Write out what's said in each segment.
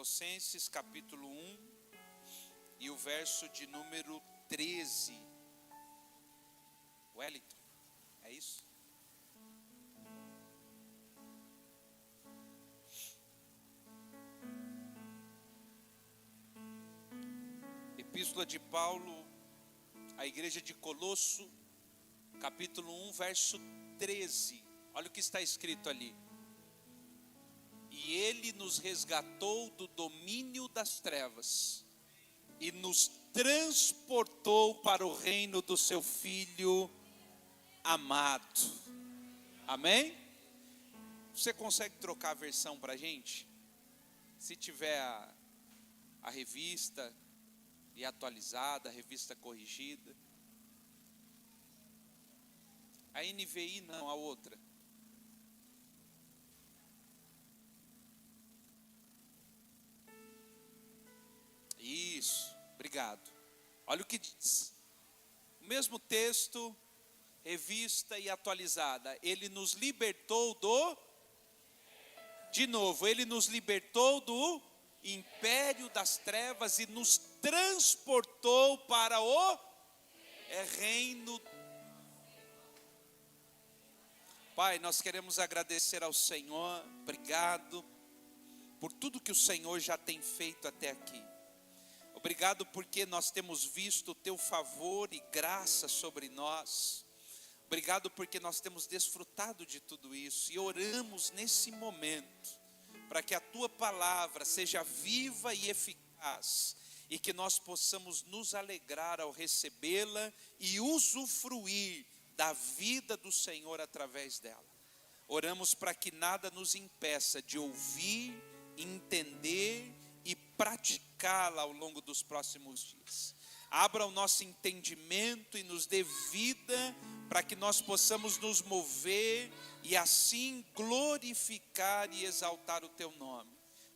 Colossenses capítulo 1 e o verso de número 13. Wellington, é isso? Epístola de Paulo à igreja de Colosso, capítulo 1, verso 13. Olha o que está escrito ali. E ele nos resgatou do domínio das trevas e nos transportou para o reino do seu Filho amado. Amém? Você consegue trocar a versão para a gente? Se tiver a revista e atualizada, a revista corrigida. A NVI não, a outra. Isso, obrigado. Olha o que diz. O mesmo texto, revista e atualizada. Ele nos libertou ele nos libertou do império das trevas e nos transportou para o reino. Pai, nós queremos agradecer ao Senhor, obrigado por tudo que o Senhor já tem feito até aqui. Obrigado porque nós temos visto o teu favor e graça sobre nós. Obrigado porque nós temos desfrutado de tudo isso e oramos nesse momento para que a tua palavra seja viva e eficaz e que nós possamos nos alegrar ao recebê-la e usufruir da vida do Senhor através dela. Oramos para que nada nos impeça de ouvir, entender e praticá-la ao longo dos próximos dias. Abra o nosso entendimento e nos dê vida para que nós possamos nos mover e assim glorificar e exaltar o teu nome.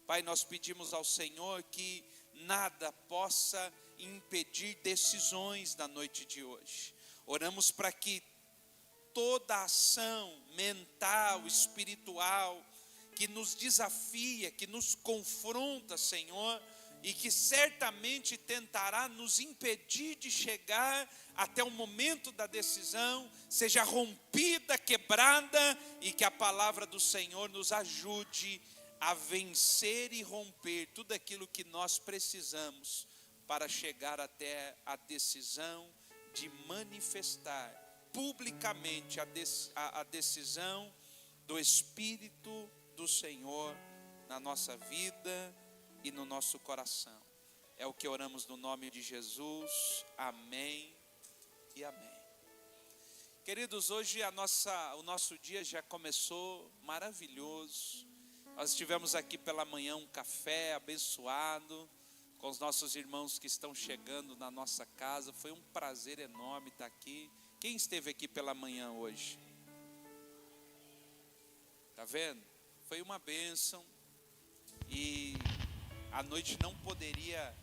Pai, nós pedimos ao Senhor que nada possa impedir decisões na noite de hoje. Oramos para que toda ação mental, espiritual, que nos desafia, que nos confronta, Senhor, e que certamente tentará nos impedir de chegar até o momento da decisão, seja rompida, quebrada, e que a palavra do Senhor nos ajude a vencer e romper tudo aquilo que nós precisamos para chegar até a decisão de manifestar publicamente a decisão do Espírito do Senhor na nossa vida e no nosso coração. É o que oramos no nome de Jesus. Amém e amém. Queridos, hoje o nosso dia já começou maravilhoso. Nós tivemos aqui pela manhã um café abençoado com os nossos irmãos que estão chegando na nossa casa. Foi um prazer enorme estar aqui. Quem esteve aqui pela manhã hoje? Tá vendo? Foi uma bênção e a noite não poderia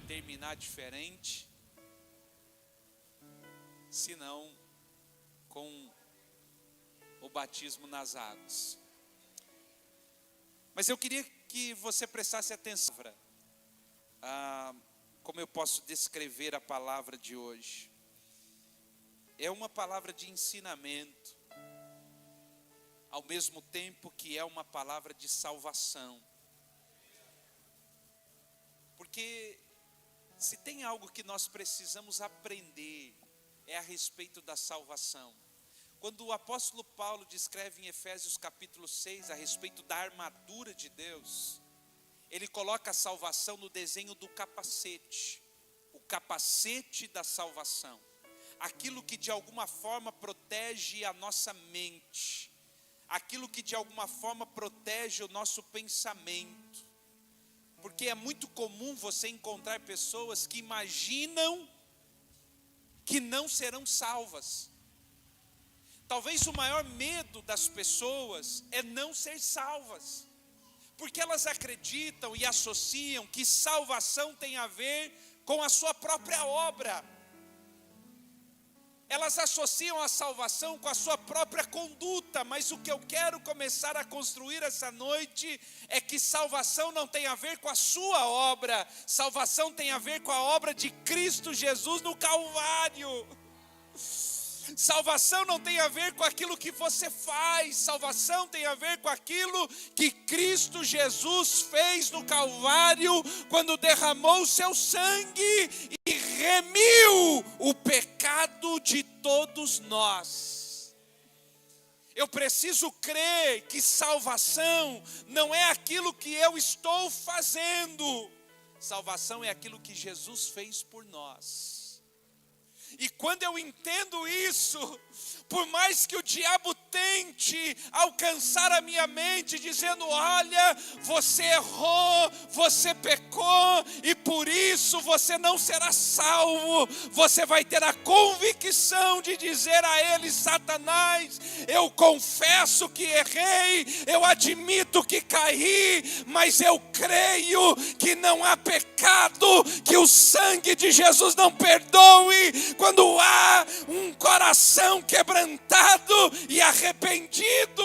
terminar diferente, senão com o batismo nas águas. Mas eu queria que você prestasse atenção como eu posso descrever a palavra de hoje. É uma palavra de ensinamento, ao mesmo tempo que é uma palavra de salvação. Porque se tem algo que nós precisamos aprender, é a respeito da salvação. Quando o apóstolo Paulo descreve em Efésios capítulo 6 a respeito da armadura de Deus, ele coloca a salvação no desenho do capacete, o capacete da salvação, aquilo que de alguma forma protege a nossa mente, aquilo que de alguma forma protege o nosso pensamento. Porque é muito comum você encontrar pessoas que imaginam que não serão salvas. Talvez o maior medo das pessoas é não ser salvas, porque elas acreditam e associam que salvação tem a ver com a sua própria obra. Elas associam a salvação com a sua própria conduta, mas o que eu quero começar a construir essa noite é que salvação não tem a ver com a sua obra, salvação tem a ver com a obra de Cristo Jesus no Calvário. Salvação não tem a ver com aquilo que você faz, salvação tem a ver com aquilo que Cristo Jesus fez no Calvário, quando derramou o seu sangue e remiu o pecado de todos nós. Eu preciso crer que salvação não é aquilo que eu estou fazendo, salvação é aquilo que Jesus fez por nós. E quando eu entendo isso, por mais que o diabo tente alcançar a minha mente, dizendo: olha, você errou, você pecou, e por isso você não será salvo, você vai ter a convicção de dizer a ele: Satanás, eu confesso que errei, eu admito que caí, mas eu creio que não há pecado que o sangue de Jesus não perdoe, quando há um coração quebrantado e arrependido.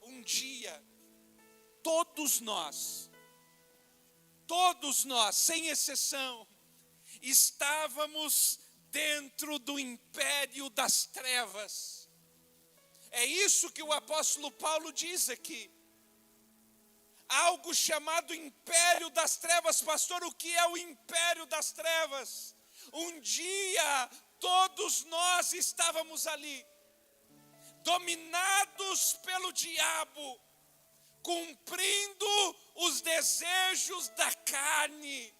Um dia, todos nós, sem exceção, estávamos dentro do império das trevas. É isso que o apóstolo Paulo diz aqui. Algo chamado império das trevas. Pastor, o que é o império das trevas? Um dia todos nós estávamos ali, dominados pelo diabo, cumprindo os desejos da carne.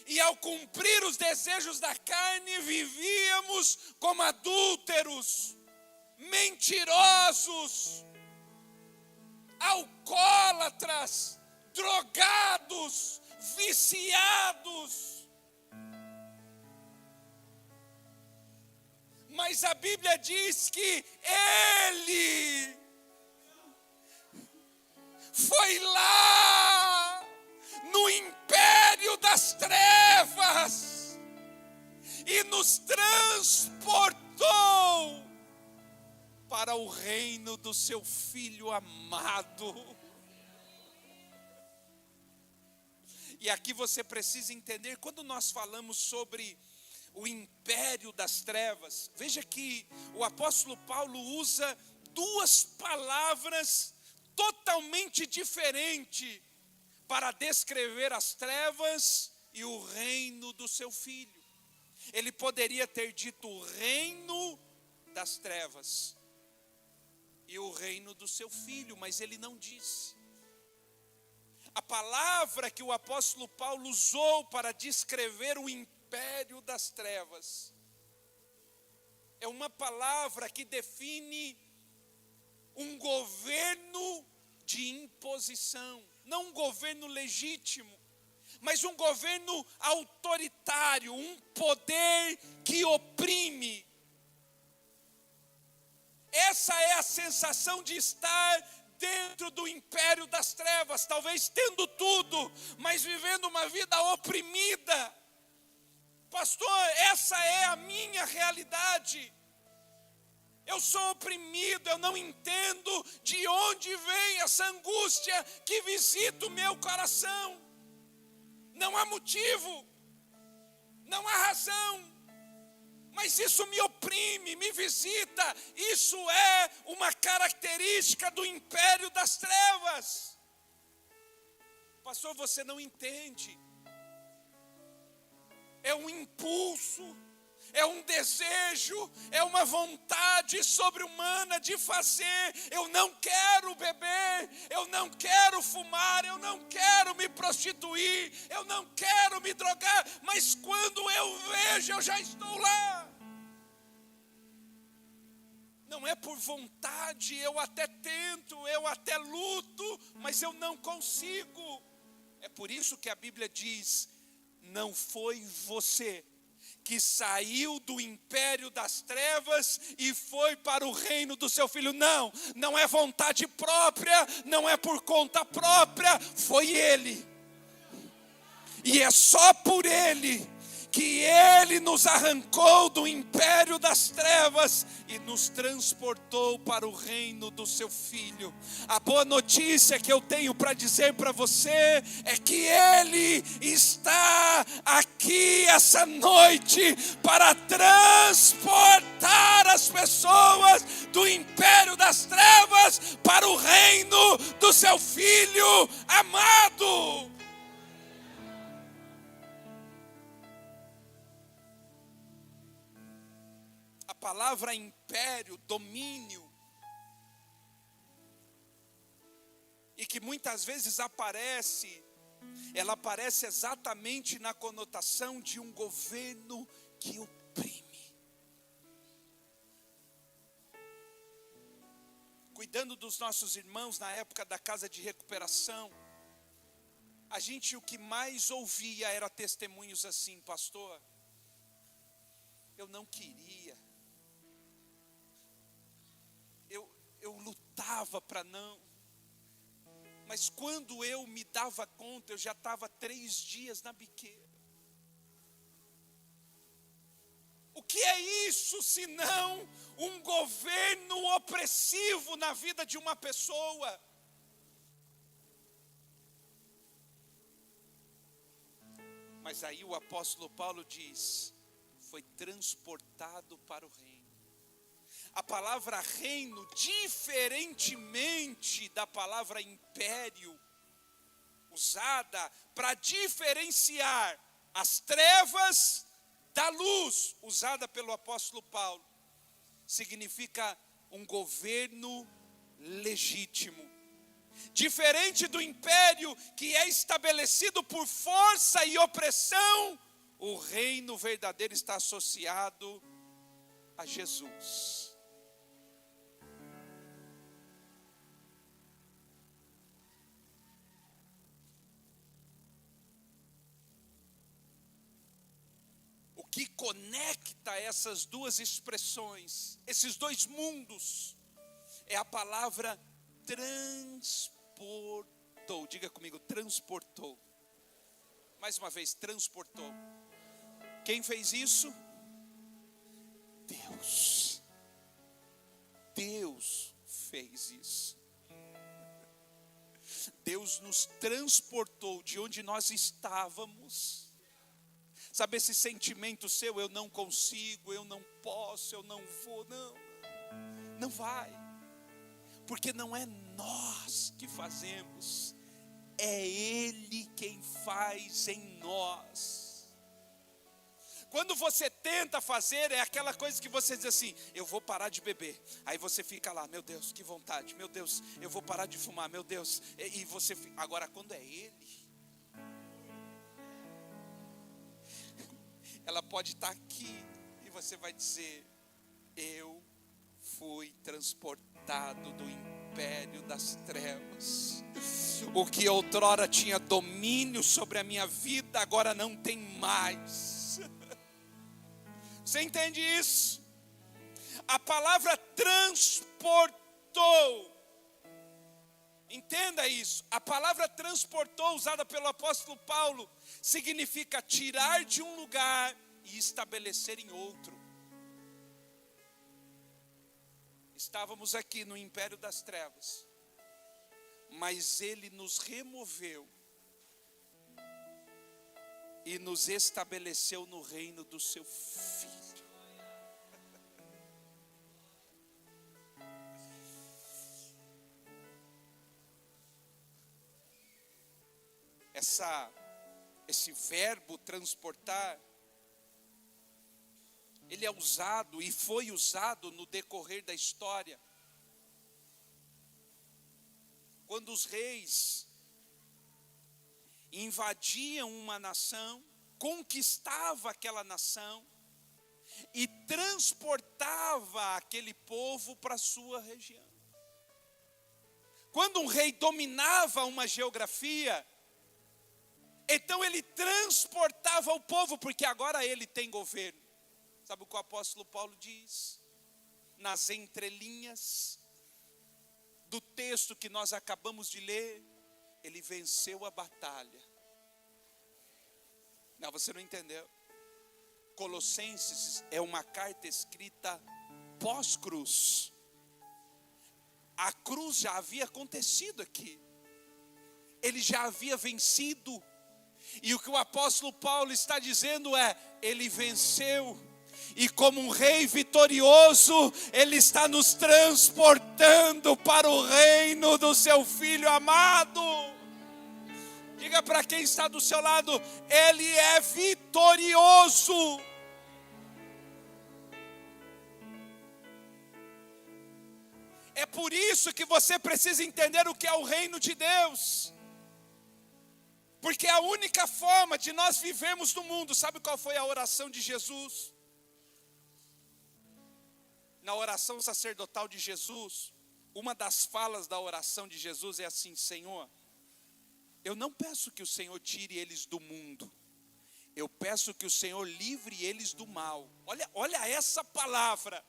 E ao cumprir os desejos da carne, vivíamos como adúlteros, mentirosos, alcoólatras, drogados, viciados. Mas a Bíblia diz que Ele foi lá no império das trevas e nos transportou para o reino do seu Filho amado. E aqui você precisa entender, quando nós falamos sobre o império das trevas, veja que o apóstolo Paulo usa duas palavras totalmente diferentes para descrever as trevas e o reino do seu Filho. Ele poderia ter dito o reino das trevas e o reino do seu Filho, mas ele não disse. A palavra que o apóstolo Paulo usou para descrever o império das trevas é uma palavra que define um governo de imposição, não um governo legítimo, mas um governo autoritário, um poder que oprime. Essa é a sensação de estar dentro do império das trevas, talvez tendo tudo, mas vivendo uma vida oprimida. Pastor, essa é a minha realidade. Eu sou oprimido, eu não entendo de onde vem essa angústia que visita o meu coração. Não há motivo, não há razão. Mas isso me oprime, me visita. Isso é uma característica do império das trevas. Pastor, você não entende. É um impulso, é um desejo, é uma vontade sobre-humana de fazer. Eu não quero beber, eu não quero fumar, eu não quero me prostituir, eu não quero me drogar, mas quando eu vejo, eu já estou lá. Não é por vontade, eu até tento, eu até luto, mas eu não consigo. É por isso que a Bíblia diz: não foi você que saiu do império das trevas e foi para o reino do seu Filho. Não, não é vontade própria, não é por conta própria, foi Ele. E é só por Ele que Ele nos arrancou do império das trevas e nos transportou para o reino do seu Filho. A boa notícia que eu tenho para dizer para você é que Ele está aqui essa noite para transportar as pessoas do império das trevas para o reino do seu Filho amado. A palavra império, domínio, e que muitas vezes ela aparece exatamente na conotação de um governo que oprime. Cuidando dos nossos irmãos na época da casa de recuperação, o que mais ouvia era testemunhos assim: pastor, eu não queria. Eu lutava para não, mas quando eu me dava conta, eu já estava 3 dias na biqueira. O que é isso senão um governo opressivo na vida de uma pessoa? Mas aí o apóstolo Paulo diz: foi transportado para o reino. A palavra reino, diferentemente da palavra império, usada para diferenciar as trevas da luz, usada pelo apóstolo Paulo, significa um governo legítimo. Diferente do império que é estabelecido por força e opressão, o reino verdadeiro está associado a Jesus. O que conecta essas duas expressões, esses dois mundos, é a palavra transportou. Diga comigo, transportou. Mais uma vez, transportou. Quem fez isso? Deus. Deus fez isso. Deus nos transportou de onde nós estávamos. Sabe esse sentimento seu, eu não consigo, eu não posso, eu não vou, não vai. Porque não é nós que fazemos, é Ele quem faz em nós. Quando você tenta fazer, é aquela coisa que você diz assim: eu vou parar de beber. Aí você fica lá, meu Deus, que vontade, meu Deus, eu vou parar de fumar, meu Deus. E você fica. Agora, quando é Ele, ela pode estar aqui e você vai dizer: eu fui transportado do império das trevas. O que outrora tinha domínio sobre a minha vida, agora não tem mais. Você entende isso? A palavra transportou. Entenda isso. A palavra transportou, usada pelo apóstolo Paulo, significa tirar de um lugar e estabelecer em outro. Estávamos aqui no império das trevas, mas Ele nos removeu e nos estabeleceu no reino do seu Filho. Esse verbo transportar, ele é usado e foi usado no decorrer da história. Quando os reis invadiam uma nação, conquistava aquela nação e transportava aquele povo para a sua região. Quando um rei dominava uma geografia, então ele transportava o povo, porque agora ele tem governo. Sabe o que o apóstolo Paulo diz? Nas entrelinhas do texto que nós acabamos de ler, ele venceu a batalha. Não, você não entendeu. Colossenses é uma carta escrita pós-cruz. A cruz já havia acontecido aqui. Ele já havia vencido. E o que o apóstolo Paulo está dizendo é: ele venceu. E como um rei vitorioso, ele está nos transportando para o reino do seu Filho amado. Diga para quem está do seu lado: ele é vitorioso. É por isso que você precisa entender o que é o reino de Deus. Porque a única forma de nós vivermos no mundo, sabe qual foi a oração de Jesus? Na oração sacerdotal de Jesus, uma das falas da oração de Jesus é assim: Senhor, eu não peço que o Senhor tire eles do mundo, eu peço que o Senhor livre eles do mal. Olha essa palavra.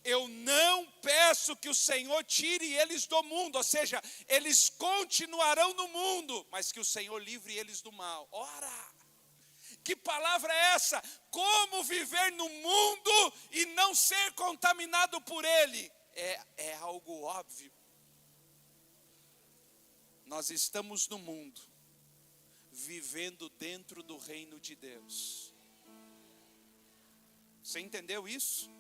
Eu não peço que o Senhor tire eles do mundo, ou seja, eles continuarão no mundo, mas que o Senhor livre eles do mal. Ora, que palavra é essa? Como viver no mundo e não ser contaminado por ele? É algo óbvio. Nós estamos no mundo, vivendo dentro do reino de Deus. Você entendeu isso?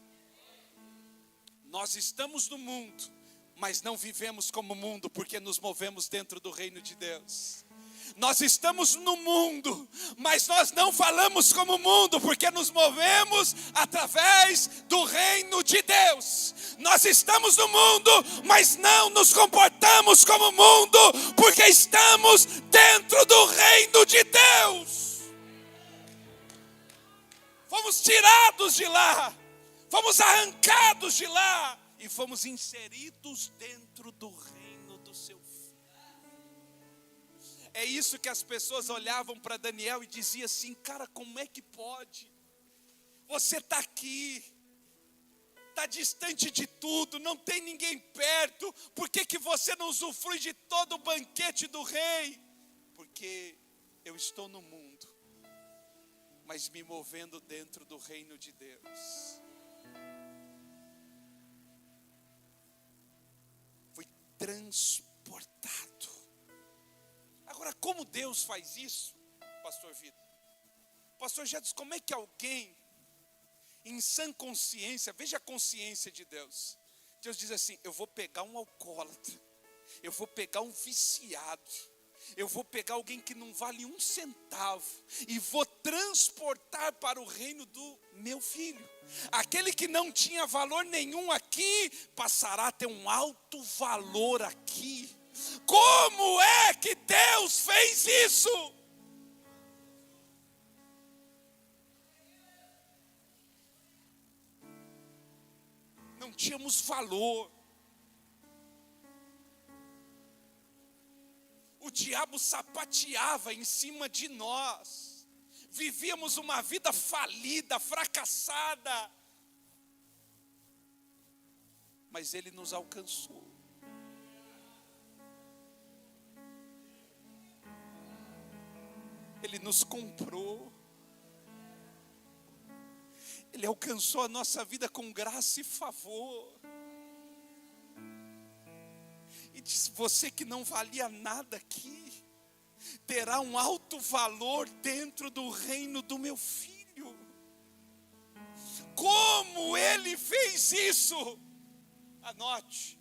Nós estamos no mundo, mas não vivemos como mundo, porque nos movemos dentro do reino de Deus. Nós estamos no mundo, mas nós não falamos como mundo, porque nos movemos através do reino de Deus. Nós estamos no mundo, mas não nos comportamos como mundo, porque estamos dentro do reino de Deus. Fomos tirados de lá, fomos arrancados de lá e fomos inseridos dentro do reino do seu Filho. É isso que as pessoas olhavam para Daniel e diziam assim: cara, como é que pode? Você está aqui, está distante de tudo, não tem ninguém perto, por que você não usufrui de todo o banquete do rei? Porque eu estou no mundo, mas me movendo dentro do reino de Deus. Fui transportado. Agora, como Deus faz isso, pastor Vitor? Pastor Jedson, como é que alguém em sã consciência, veja a consciência de Deus. Deus diz assim: eu vou pegar um alcoólatra, eu vou pegar um viciado, eu vou pegar alguém que não vale um centavo e vou transportar para o reino do meu filho. Aquele que não tinha valor nenhum aqui, passará a ter um alto valor aqui. Como é que Deus fez isso? Não tínhamos valor. O diabo sapateava em cima de nós. Vivíamos uma vida falida, fracassada. Mas ele nos alcançou. Ele nos comprou. Ele alcançou a nossa vida com graça e favor. E disse: você que não valia nada aqui, terá um alto valor dentro do reino do meu filho. Como ele fez isso? Anote: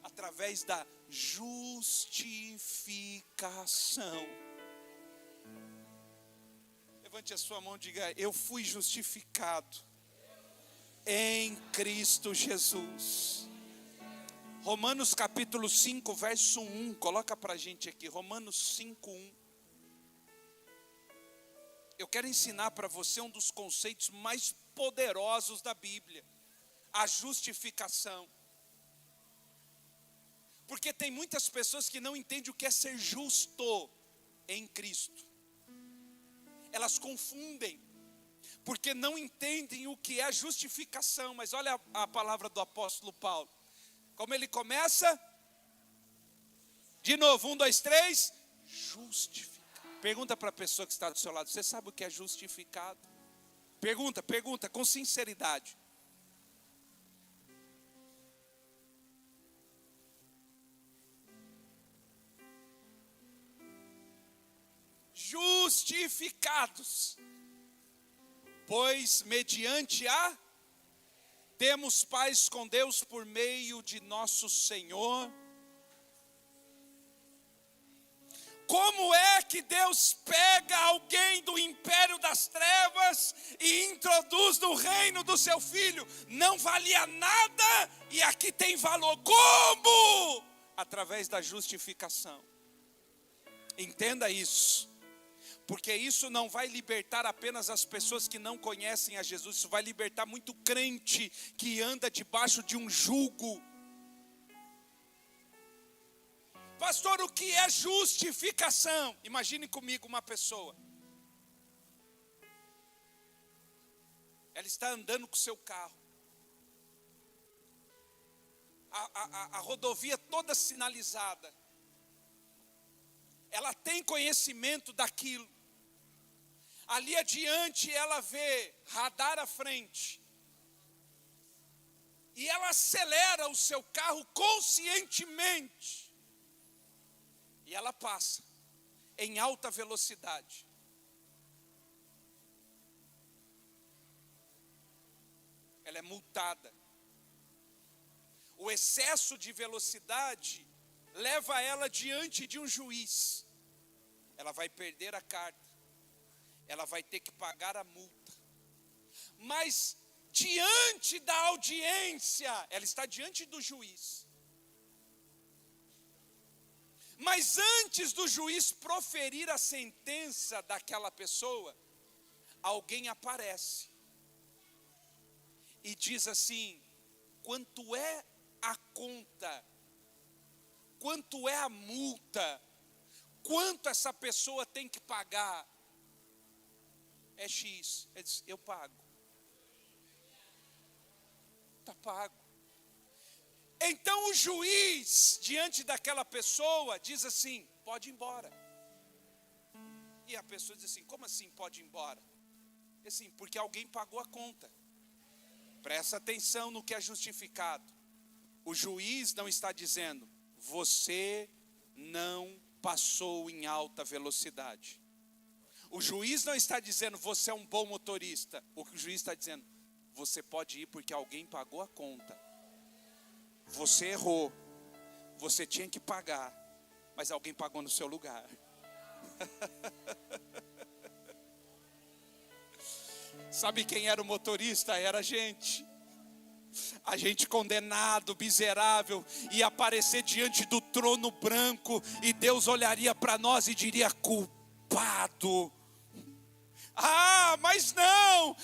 através da justificação. Levante a sua mão e diga: eu fui justificado em Cristo Jesus. Romanos capítulo 5, verso 1, coloca para a gente aqui, Romanos 5, 1. Eu quero ensinar para você um dos conceitos mais poderosos da Bíblia, a justificação. Porque tem muitas pessoas que não entendem o que é ser justo em Cristo. Elas confundem, porque não entendem o que é justificação. Mas olha a palavra do apóstolo Paulo. Como ele começa? De novo, 1, 2, 3. Justificar. Pergunta para a pessoa que está do seu lado: você sabe o que é justificado? Pergunta com sinceridade. Justificados, pois mediante a temos paz com Deus por meio de nosso Senhor. Como é que Deus pega alguém do império das trevas e introduz no reino do seu filho? Não valia nada e aqui tem valor. Como? Através da justificação. Entenda isso. Porque isso não vai libertar apenas as pessoas que não conhecem a Jesus. Isso vai libertar muito crente que anda debaixo de um jugo. Pastor, o que é justificação? Imagine comigo uma pessoa. Ela está andando com o seu carro. A rodovia toda sinalizada. Ela tem conhecimento daquilo. Ali adiante ela vê radar à frente. E ela acelera o seu carro conscientemente. E ela passa em alta velocidade. Ela é multada. O excesso de velocidade leva ela diante de um juiz. Ela vai perder a carta. Ela vai ter que pagar a multa. Mas diante da audiência, ela está diante do juiz. Mas antes do juiz proferir a sentença daquela pessoa, alguém aparece e diz assim: quanto é a conta? Quanto é a multa? Quanto essa pessoa tem que pagar? É X. Ele diz: eu pago. Está pago. Então o juiz, diante daquela pessoa, diz assim: pode ir embora. E a pessoa diz assim: como assim pode ir embora? Assim, porque alguém pagou a conta. Presta atenção no que é justificado. O juiz não está dizendo: você não passou em alta velocidade. O juiz não está dizendo: você é um bom motorista. O que o juiz está dizendo: você pode ir porque alguém pagou a conta. Você errou. Você tinha que pagar, mas alguém pagou no seu lugar. Sabe quem era o motorista? Era a gente. A gente condenado, miserável, ia aparecer diante do trono branco e Deus olharia para nós e diria: culpado. Ah, mas não,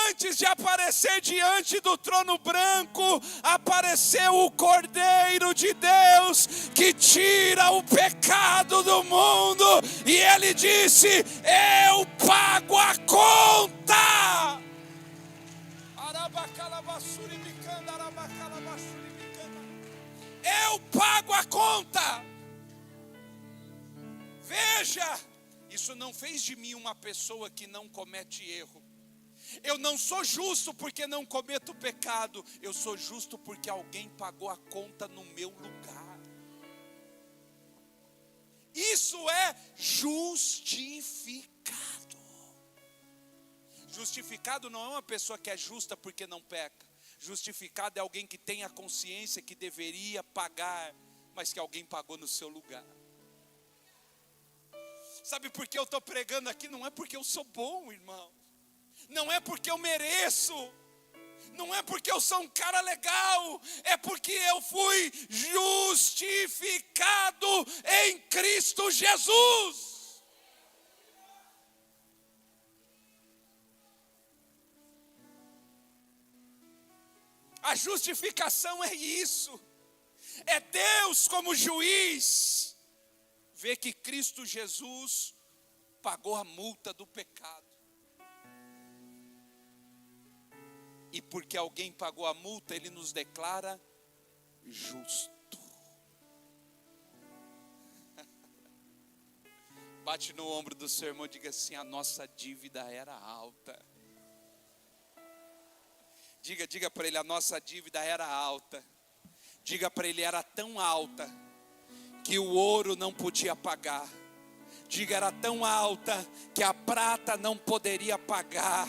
antes de aparecer diante do trono branco, apareceu o Cordeiro de Deus, que tira o pecado do mundo, e ele disse: eu pago a conta. Eu pago a conta. Veja, isso não fez de mim uma pessoa que não comete erro. Eu não sou justo porque não cometo pecado. Eu sou justo porque alguém pagou a conta no meu lugar. Isso é justificado. Justificado não é uma pessoa que é justa porque não peca. Justificado é alguém que tem a consciência que deveria pagar, mas que alguém pagou no seu lugar. Sabe por que eu estou pregando aqui? Não é porque eu sou bom, irmão. Não é porque eu mereço. Não é porque eu sou um cara legal. É porque eu fui justificado em Cristo Jesus. A justificação é isso. É Deus como juiz ver que Cristo Jesus pagou a multa do pecado. E porque alguém pagou a multa, Ele nos declara justo. Bate no ombro do seu irmão e diga assim: a nossa dívida era alta. Diga para ele: a nossa dívida era alta. Diga para ele: era tão alta que o ouro não podia pagar. Diga: era tão alta que a prata não poderia pagar.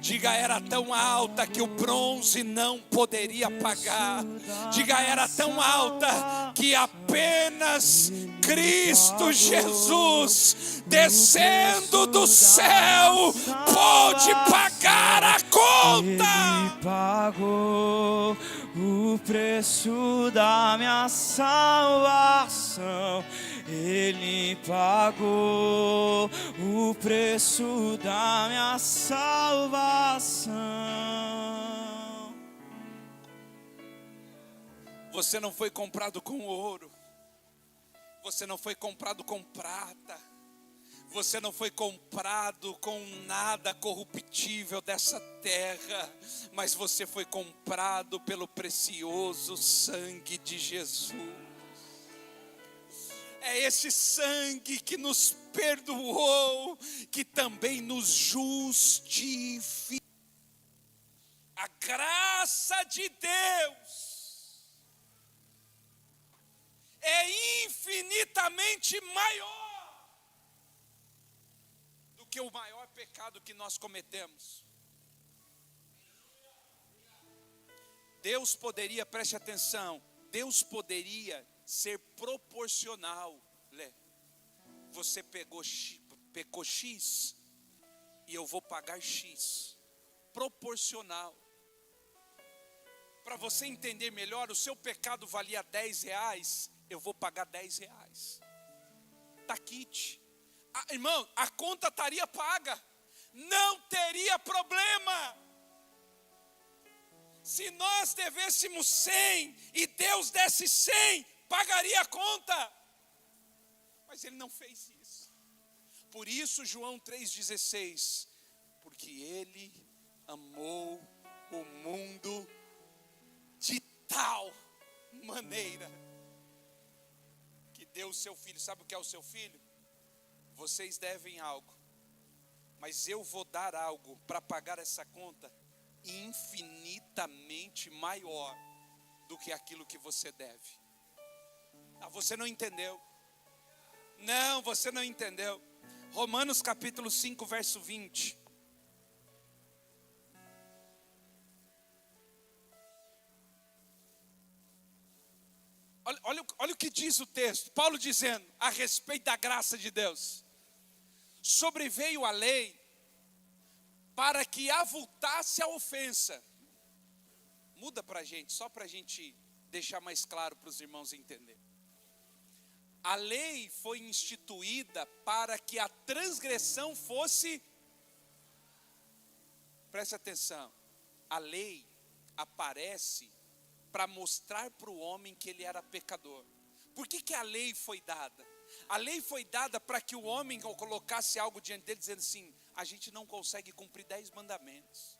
Diga: era tão alta que o bronze não poderia pagar. Diga: era tão alta que apenas Cristo Jesus, descendo do céu, pôde pagar a conta. Ele pagou o preço da minha salvação. Ele pagou o preço da minha salvação. Você não foi comprado com ouro. Você não foi comprado com prata. Você não foi comprado com nada corruptível dessa terra, mas você foi comprado pelo precioso sangue de Jesus. É esse sangue que nos perdoou, que também nos justifica. A graça de Deus é infinitamente maior do que o maior pecado que nós cometemos. Deus poderia, preste atenção, Deus poderia ser proporcional. Você pecou X e eu vou pagar X. Proporcional. Para você entender melhor, o seu pecado valia R$10, eu vou pagar R$10. Tá quite. Irmão, a conta estaria paga. Não teria problema. Se nós devêssemos 100 e Deus desse 100, pagaria a conta. Mas Ele não fez isso. Por isso João 3,16, porque Ele amou o mundo de tal maneira que deu o seu filho. Sabe o que é o seu filho? Vocês devem algo, mas eu vou dar algo para pagar essa conta infinitamente maior do que aquilo que você deve. Você não entendeu. Não, você não entendeu. Romanos capítulo 5, verso 20. Olha o que diz o texto. Paulo dizendo a respeito da graça de Deus. Sobreveio a lei para que avultasse a ofensa. Muda para a gente, só para a gente deixar mais claro para os irmãos entenderem. A lei foi instituída para que a transgressão fosse... Preste atenção. A lei aparece para mostrar para o homem que ele era pecador. Por que a lei foi dada? A lei foi dada para que o homem colocasse algo diante dele dizendo assim: a gente não consegue cumprir 10 mandamentos.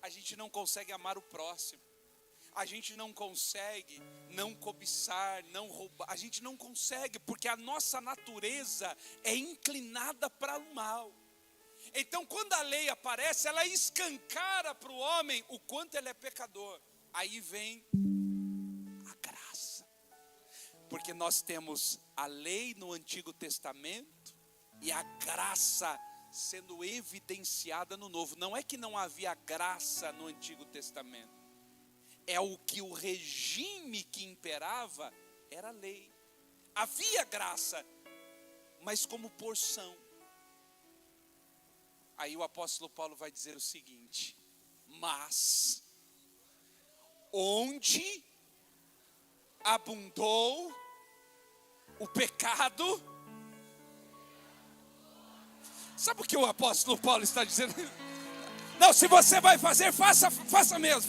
A gente não consegue amar o próximo. A gente não consegue não cobiçar, não roubar. A gente não consegue, porque a nossa natureza é inclinada para o mal. Então quando a lei aparece, ela escancara para o homem o quanto ele é pecador. Aí vem a graça. Porque nós temos a lei no Antigo Testamento e a graça sendo evidenciada no Novo. Não é que não havia graça no Antigo Testamento. É o que o regime que imperava era a lei. Havia graça, mas como porção. Aí o apóstolo Paulo vai dizer o seguinte: mas onde abundou o pecado. Sabe o que o apóstolo Paulo está dizendo? Não, se você vai fazer, faça mesmo.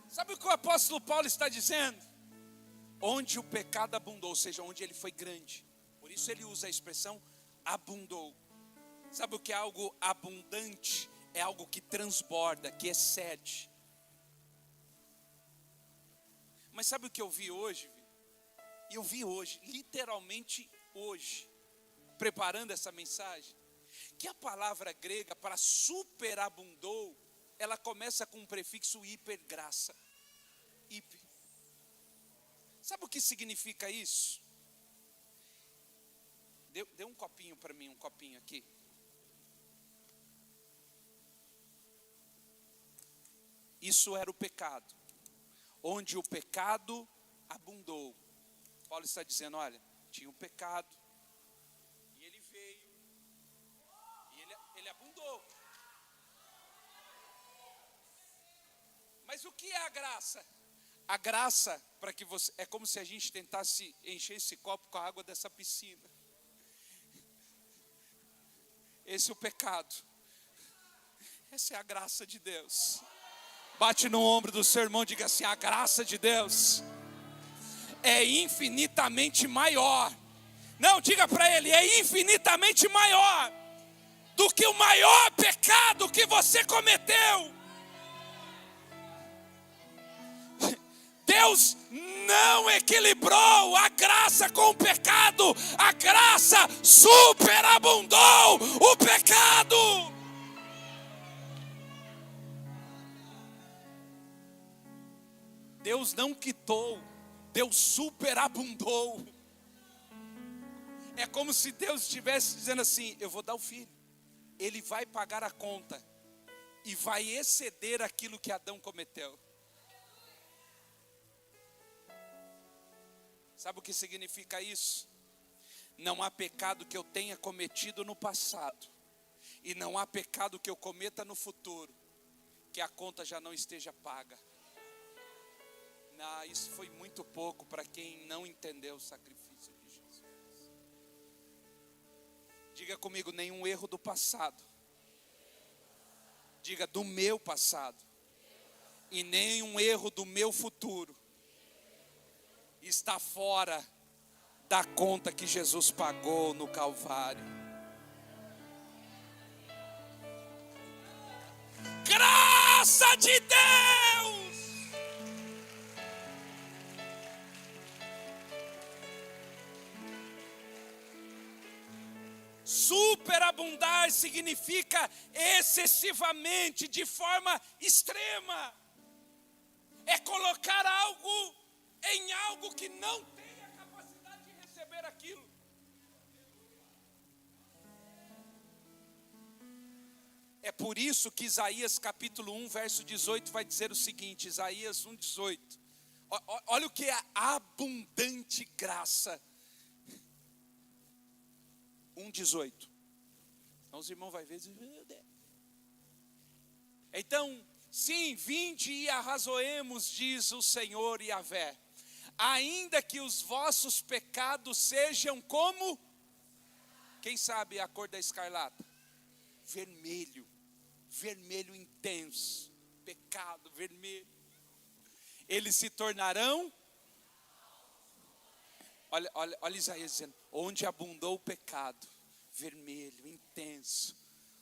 Sabe o que o apóstolo Paulo está dizendo? Onde o pecado abundou, ou seja, onde ele foi grande. Por isso ele usa a expressão abundou. Sabe o que é algo abundante? É algo que transborda, que excede. Mas sabe o que eu vi hoje? Eu vi hoje, literalmente hoje, preparando essa mensagem, que a palavra grega para superabundou, ela começa com um prefixo hiper, graça. Hiper. Sabe o que significa isso? Dê um copinho para mim, um copinho aqui. Isso era o pecado. Onde o pecado abundou. Paulo está dizendo, olha, tinha um pecado. E ele veio. E ele abundou. Mas o que é a graça? A graça, para que você, é como se a gente tentasse encher esse copo com a água dessa piscina. Esse é o pecado. Essa é a graça de Deus. Bate no ombro do seu irmão e diga assim, a graça de Deus é infinitamente maior. Não, diga para ele, é infinitamente maior do que o maior pecado que você cometeu. Deus não equilibrou a graça com o pecado. A graça superabundou o pecado. Deus não quitou, Deus superabundou. É como se Deus estivesse dizendo assim, eu vou dar o filho. Ele vai pagar a conta e vai exceder aquilo que Adão cometeu. Sabe o que significa isso? Não há pecado que eu tenha cometido no passado, e não há pecado que eu cometa no futuro, que a conta já não esteja paga. Não, isso foi muito pouco para quem não entendeu o sacrifício de Jesus. Diga comigo, nenhum erro do passado. Diga do meu passado. E nenhum erro do meu futuro está fora da conta que Jesus pagou no Calvário. Graça de Deus! Superabundar significa excessivamente, de forma extrema. É colocar algo em algo que não tem a capacidade de receber aquilo. É por isso que Isaías capítulo 1, verso 18 vai dizer o seguinte, Isaías 1:18. Olha o que é abundante graça. 1:18. Então os irmãos vão ver, meu Deus. Então, sim, vinde e arrazoemos, diz o Senhor Yahvé. Ainda que os vossos pecados sejam como, quem sabe a cor da escarlata? Vermelho, vermelho intenso, pecado vermelho. Eles se tornarão, olha Isaías dizendo, onde abundou o pecado, vermelho, intenso,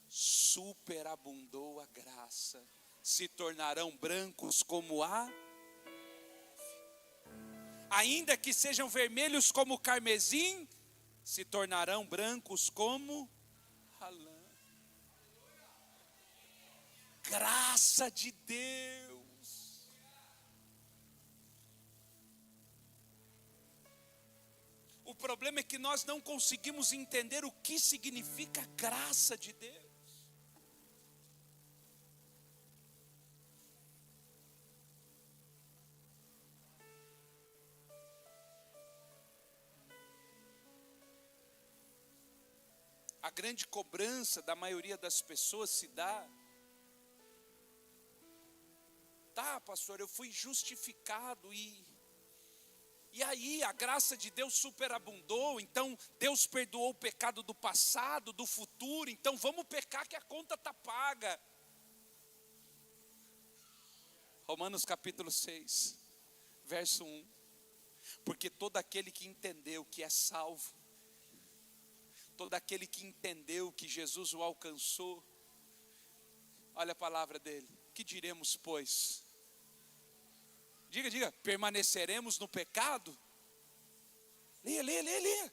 superabundou a graça, se tornarão brancos como a, ainda que sejam vermelhos como o carmesim, se tornarão brancos como a lã. Graça de Deus. O problema é que nós não conseguimos entender o que significa graça de Deus. A grande cobrança da maioria das pessoas se dá. Tá, pastor, eu fui justificado e aí a graça de Deus superabundou, então Deus perdoou o pecado do passado, do futuro, então vamos pecar que a conta está paga. Romanos capítulo 6, verso 1. Porque todo aquele que entendeu que é salvo, todo aquele que entendeu que Jesus o alcançou. Olha a palavra dele. Que diremos, pois? Diga, permaneceremos no pecado? Leia.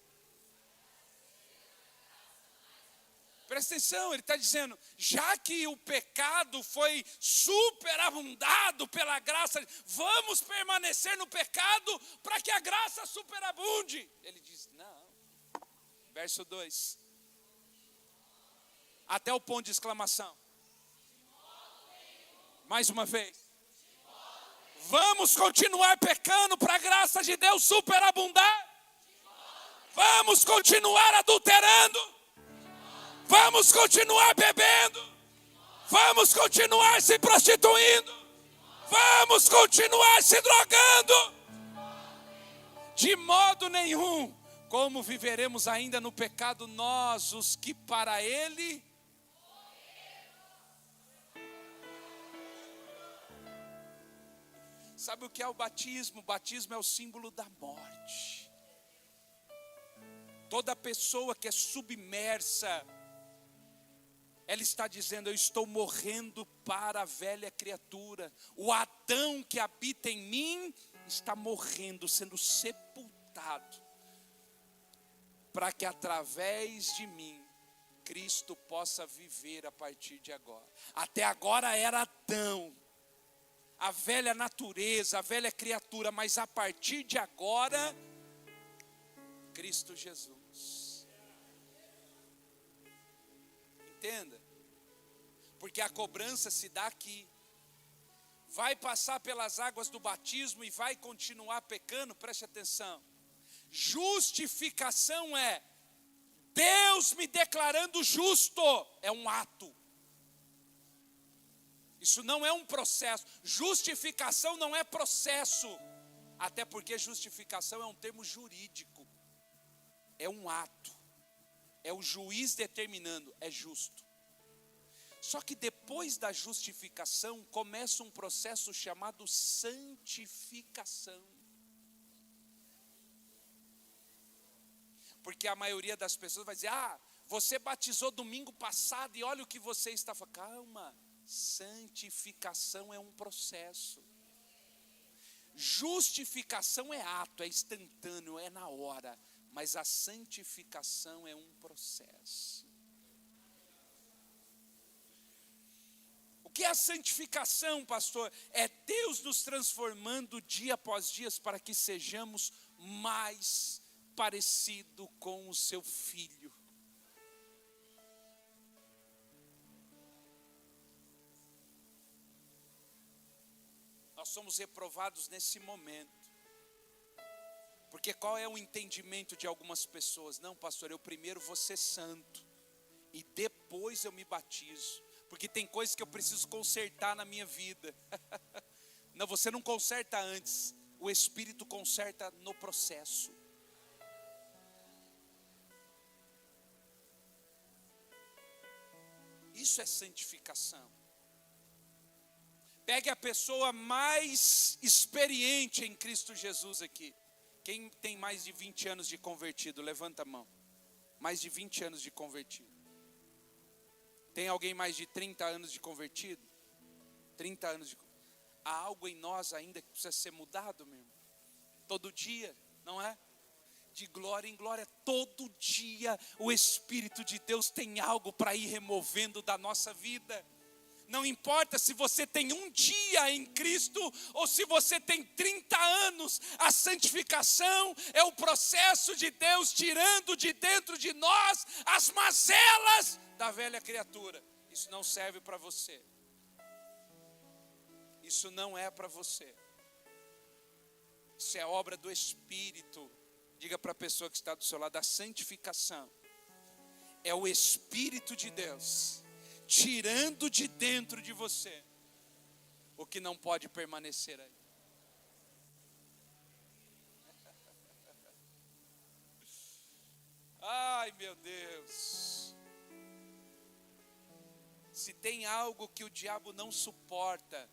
Presta atenção, ele está dizendo, já que o pecado foi superabundado pela graça, vamos permanecer no pecado para que a graça superabunde. Ele diz, não. Verso 2. Até o ponto de exclamação. Mais uma vez. Vamos continuar pecando para a graça de Deus superabundar? Vamos continuar adulterando? Vamos continuar bebendo? Vamos continuar se prostituindo? Vamos continuar se drogando? De modo nenhum. Como viveremos ainda no pecado nós, os que para Ele... Sabe o que é o batismo? O batismo é o símbolo da morte. Toda pessoa que é submersa, ela está dizendo, eu estou morrendo para a velha criatura. O Adão que habita em mim está morrendo, sendo sepultado. Para que através de mim, Cristo possa viver a partir de agora. Até agora era Adão, a velha natureza, a velha criatura, mas a partir de agora, Cristo Jesus. Entenda, porque a cobrança se dá aqui. Vai passar pelas águas do batismo e vai continuar pecando, preste atenção. Justificação é Deus me declarando justo, é um ato. Isso não é um processo. Justificação não é processo. Até porque justificação é um termo jurídico. É um ato. É o juiz determinando, é justo. Só que depois da justificação começa um processo chamado santificação. Porque a maioria das pessoas vai dizer, você batizou domingo passado e olha o que você está falando. Calma. Santificação é um processo. Justificação é ato, é instantâneo, é na hora. Mas a santificação é um processo. O que é a santificação, pastor? É Deus nos transformando dia após dia para que sejamos mais parecido com o seu Filho. Nós somos reprovados nesse momento. Porque qual é o entendimento de algumas pessoas? Não, pastor, eu primeiro vou ser santo e depois eu me batizo. Porque tem coisas que eu preciso consertar na minha vida. Não, você não conserta antes. O Espírito conserta no processo. Isso é santificação. Pegue a pessoa mais experiente em Cristo Jesus aqui. Quem tem mais de 20 anos de convertido? Levanta a mão. Mais de 20 anos de convertido. Tem alguém mais de 30 anos de convertido? 30 anos de convertido. Há algo em nós ainda que precisa ser mudado, meu irmão. Todo dia, não é? De glória em glória, todo dia o Espírito de Deus tem algo para ir removendo da nossa vida. Não importa se você tem um dia em Cristo ou se você tem 30 anos, a santificação é o processo de Deus tirando de dentro de nós as mazelas da velha criatura. Isso não serve para você. Isso não é para você. Isso é obra do Espírito. Diga para a pessoa que está do seu lado, a santificação é o Espírito de Deus tirando de dentro de você o que não pode permanecer aí. Ai, meu Deus. Se tem algo que o diabo não suporta,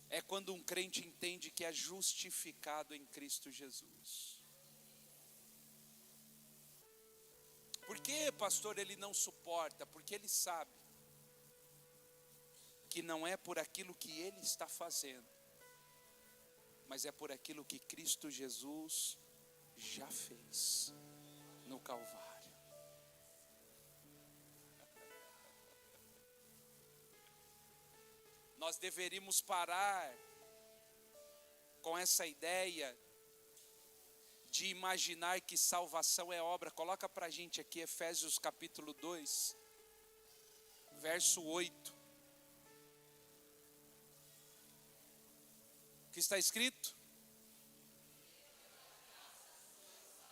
é quando um crente entende que é justificado em Cristo Jesus. Por que, pastor, ele não suporta? Porque ele sabe que não é por aquilo que ele está fazendo, mas é por aquilo que Cristo Jesus já fez no Calvário. Nós deveríamos parar com essa ideia de imaginar que salvação é obra. Coloca para a gente aqui Efésios capítulo 2, verso 8. O que está escrito?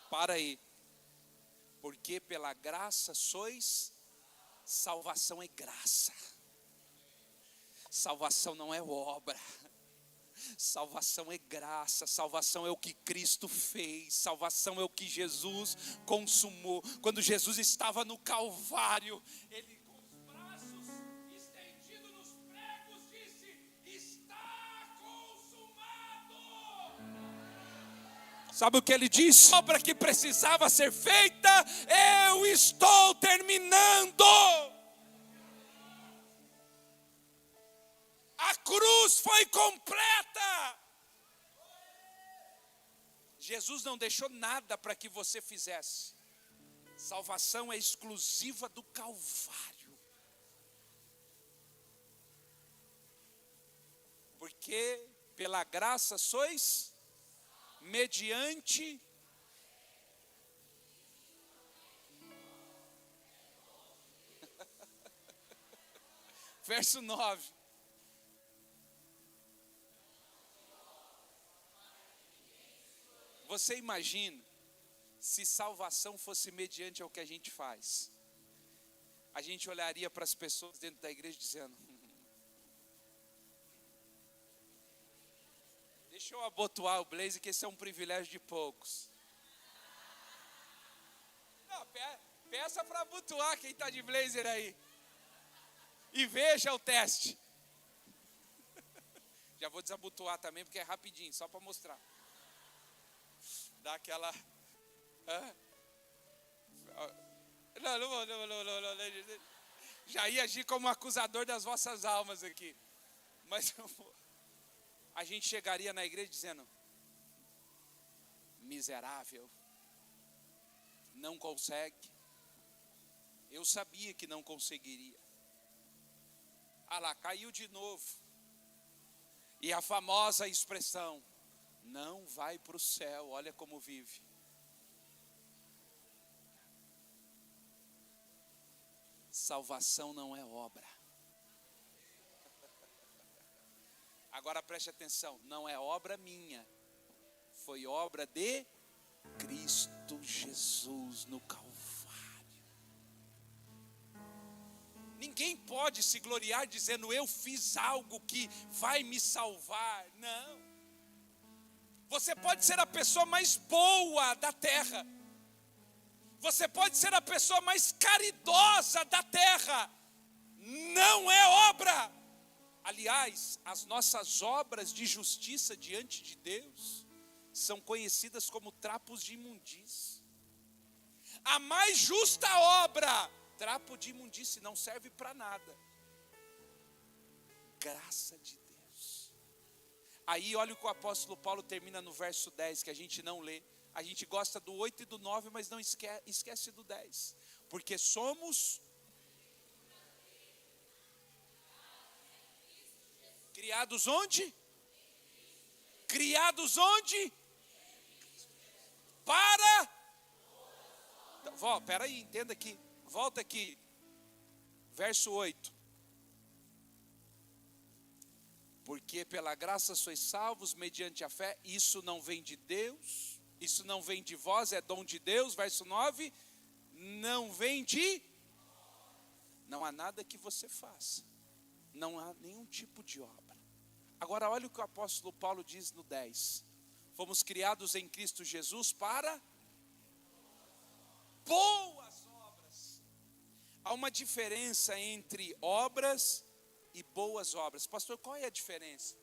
Para aí. Porque pela graça sois, salvação é graça. Salvação não é obra. Salvação é graça, salvação é o que Cristo fez, salvação é o que Jesus consumou. Quando Jesus estava no Calvário, ele com os braços estendidos nos pregos disse: está consumado. Sabe o que ele disse? A obra que precisava ser feita, eu estou terminando. A cruz foi completa. Jesus não deixou nada para que você fizesse. Salvação é exclusiva do Calvário. Porque pela graça sois mediante verso 9. Você imagina se salvação fosse mediante ao que a gente faz? A gente olharia para as pessoas dentro da igreja dizendo: deixa eu abotoar o blazer, que esse é um privilégio de poucos. Não, peça para abotoar quem está de blazer aí. E veja o teste. Já vou desabotoar também, porque é rapidinho, só para mostrar. Dá aquela... Não. Já ia agir como acusador das vossas almas aqui. Mas a gente chegaria na igreja dizendo: miserável, não consegue. Eu sabia que não conseguiria. Ah lá, caiu de novo. E a famosa expressão: não vai para o céu, olha como vive. Salvação não é obra. Agora preste atenção, não é obra minha, foi obra de Cristo Jesus no Calvário. Ninguém pode se gloriar dizendo: eu fiz algo que vai me salvar. Não. Você pode ser a pessoa mais boa da terra. Você pode ser a pessoa mais caridosa da terra. Não é obra. Aliás, as nossas obras de justiça diante de Deus são conhecidas como trapos de imundície. A mais justa obra, trapo de imundície, não serve para nada. Graça de Deus. Aí olha o que o apóstolo Paulo termina no verso 10, que a gente não lê. A gente gosta do 8 e do 9, mas não esquece do 10. Porque somos criados onde? Criados onde? Para... Espera aí, entenda aqui. Volta aqui. Verso 8. Porque pela graça sois salvos mediante a fé. Isso não vem de Deus. Isso não vem de vós, é dom de Deus. Verso 9. Não vem de... Não há nada que você faça. Não há nenhum tipo de obra. Agora olha o que o apóstolo Paulo diz no 10. Fomos criados em Cristo Jesus para boas obras. Há uma diferença entre obras e boas obras. Pastor, qual é a diferença?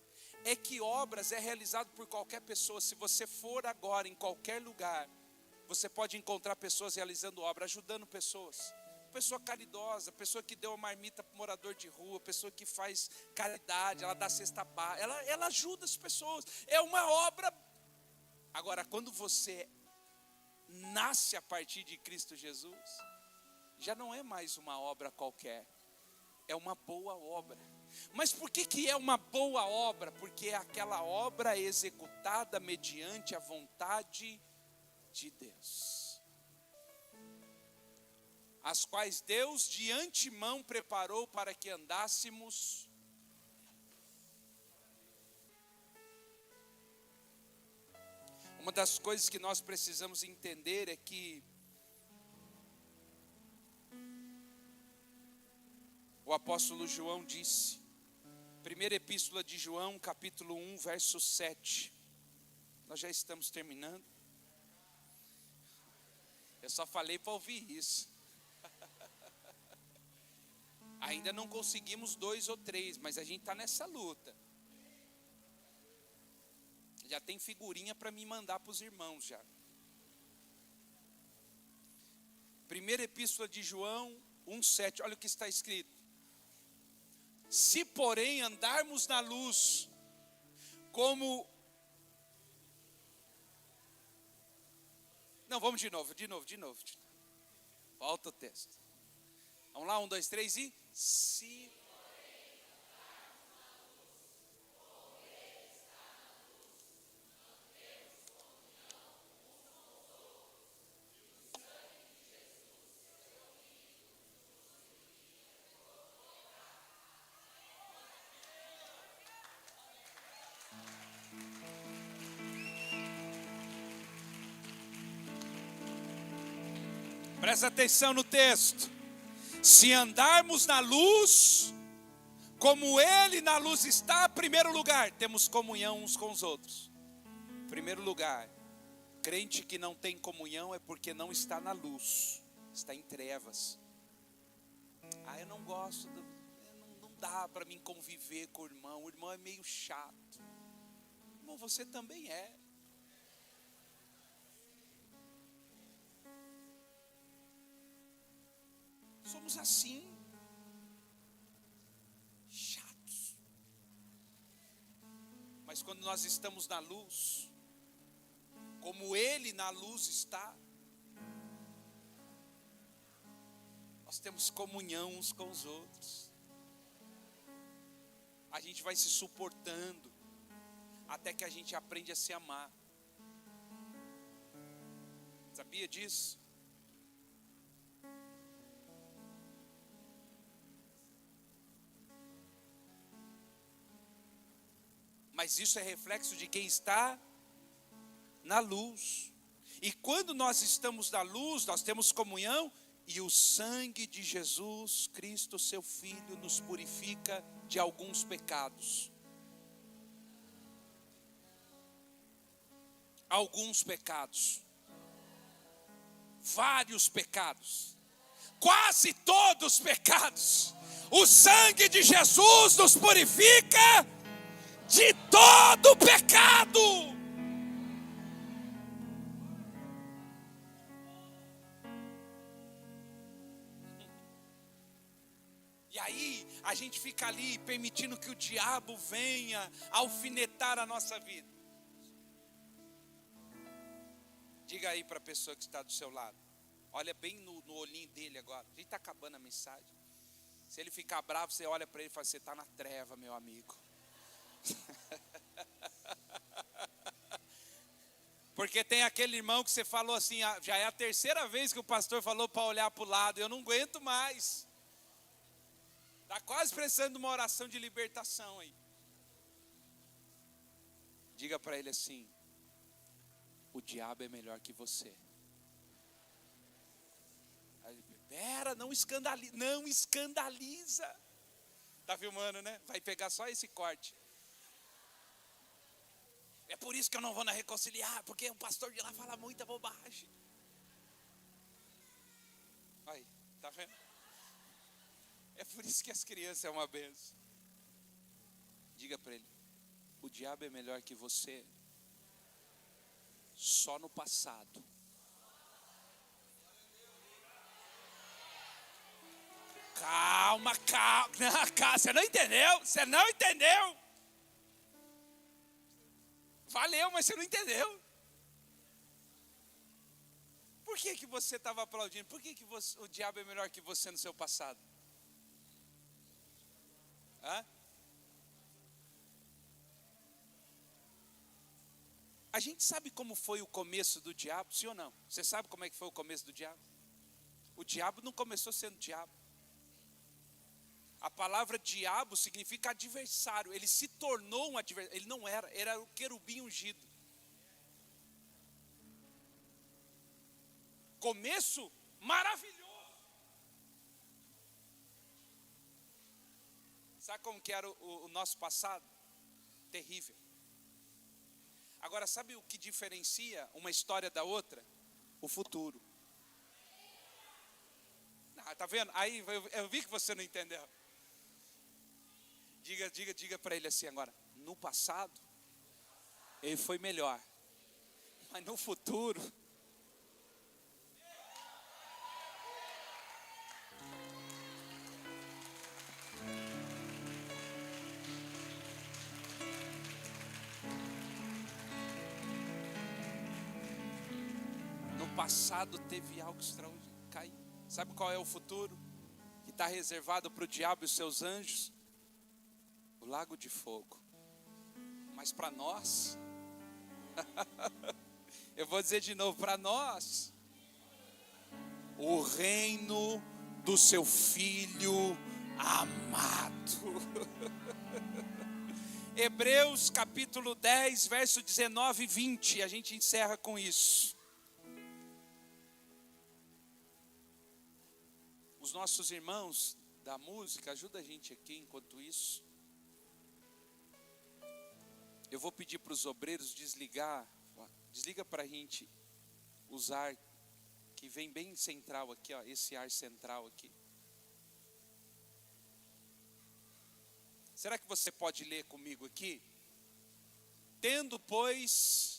É que obras é realizado por qualquer pessoa. Se você for agora em qualquer lugar, você pode encontrar pessoas realizando obra, ajudando pessoas. Pessoa caridosa, pessoa que deu uma marmita para morador de rua, pessoa que faz caridade, ela dá cesta básica, ela ajuda as pessoas. É uma obra. Agora, quando você nasce a partir de Cristo Jesus, já não é mais uma obra qualquer, é uma boa obra. Mas por que é uma boa obra? Porque é aquela obra executada mediante a vontade de Deus, as quais Deus de antemão preparou para que andássemos. Uma das coisas que nós precisamos entender é que o apóstolo João disse, primeira epístola de João, capítulo 1, verso 7. Nós já estamos terminando. Eu só falei para ouvir isso. Ainda não conseguimos 2 ou 3, mas a gente está nessa luta. Já tem figurinha para me mandar para os irmãos já. Primeira epístola de João 1,7, olha o que está escrito. Se porém andarmos na luz, como... Não, vamos de novo. Volta o texto. Vamos lá, 1, 2, 3 e... Se... Presta atenção no texto. Se andarmos na luz, como Ele na luz está, primeiro lugar, temos comunhão uns com os outros. Primeiro lugar, crente que não tem comunhão é porque não está na luz, está em trevas. Eu não gosto, não dá para mim conviver com o irmão é meio chato. Irmão, você também é. Somos assim, chatos. Mas quando nós estamos na luz, como Ele na luz está, nós temos comunhão uns com os outros. A gente vai se suportando, até que a gente aprende a se amar. Sabia disso? Mas isso é reflexo de quem está na luz. E quando nós estamos na luz, nós temos comunhão, e o sangue de Jesus Cristo, seu Filho, nos purifica de alguns pecados. Alguns pecados. Vários pecados. Quase todos os pecados. O sangue de Jesus nos purifica de todo pecado. E aí a gente fica ali permitindo que o diabo venha alfinetar a nossa vida. Diga aí para a pessoa que está do seu lado. Olha bem no olhinho dele agora. A gente está acabando a mensagem. Se ele ficar bravo, você olha para ele e fala: você está na treva, meu amigo. Porque tem aquele irmão que você falou assim, já é a terceira vez que o pastor falou para olhar para o lado, eu não aguento mais. Está quase precisando de uma oração de libertação aí. Diga para ele assim: o diabo é melhor que você. Pera, não escandaliza. Tá filmando, né? Vai pegar só esse corte. É por isso que eu não vou na reconciliar, porque o pastor de lá fala muita bobagem. Aí, tá vendo? É por isso que as crianças é uma benção. Diga para ele: o diabo é melhor que você só no passado. calma. Você não entendeu? Você não entendeu. Valeu, mas você não entendeu. Por que você estava aplaudindo? Por que o diabo é melhor que você no seu passado? Hã? A gente sabe como foi o começo do diabo, sim ou não? Você sabe como é que foi o começo do diabo? O diabo não começou sendo diabo. A palavra diabo significa adversário. Ele se tornou um adversário. Ele não era o querubim ungido. Começo maravilhoso. Sabe como que era o nosso passado? Terrível. Agora, sabe o que diferencia uma história da outra? O futuro. Tá vendo? Aí eu vi que você não entendeu. Diga para ele assim agora. No passado, ele foi melhor. Mas no futuro... No passado teve algo extraordinário. Sabe qual é o futuro? Que está reservado para o diabo e os seus anjos? O lago de fogo. Mas para nós, eu vou dizer de novo, para nós, o reino do seu filho amado. Hebreus capítulo 10, verso 19 e 20, a gente encerra com isso. Os nossos irmãos da música, ajuda a gente aqui enquanto isso. Eu vou pedir para os obreiros desliga para a gente usar, que vem bem central aqui, ó, esse ar central aqui. Será que você pode ler comigo aqui? Tendo, pois...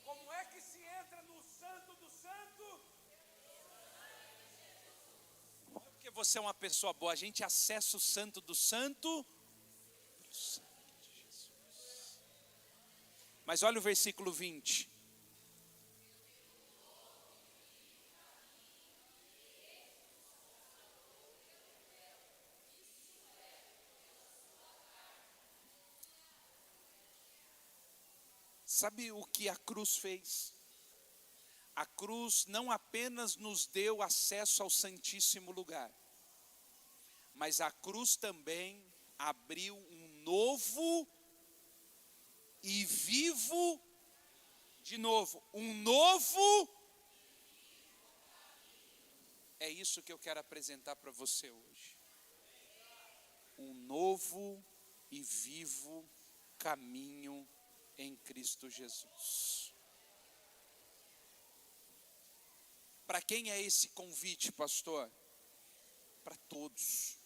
Como é que se entra no Santo do Santo? Não é porque você é uma pessoa boa, a gente acessa o Santo do Santo pelo sangue de Jesus. Mas olha o versículo 20. Sabe o que a cruz fez? A cruz não apenas nos deu acesso ao Santíssimo Lugar, mas a cruz também abriu um novo e vivo, de novo, um novo. É isso que eu quero apresentar para você hoje. Um novo e vivo caminho em Cristo Jesus. Para quem é esse convite, pastor? Para todos.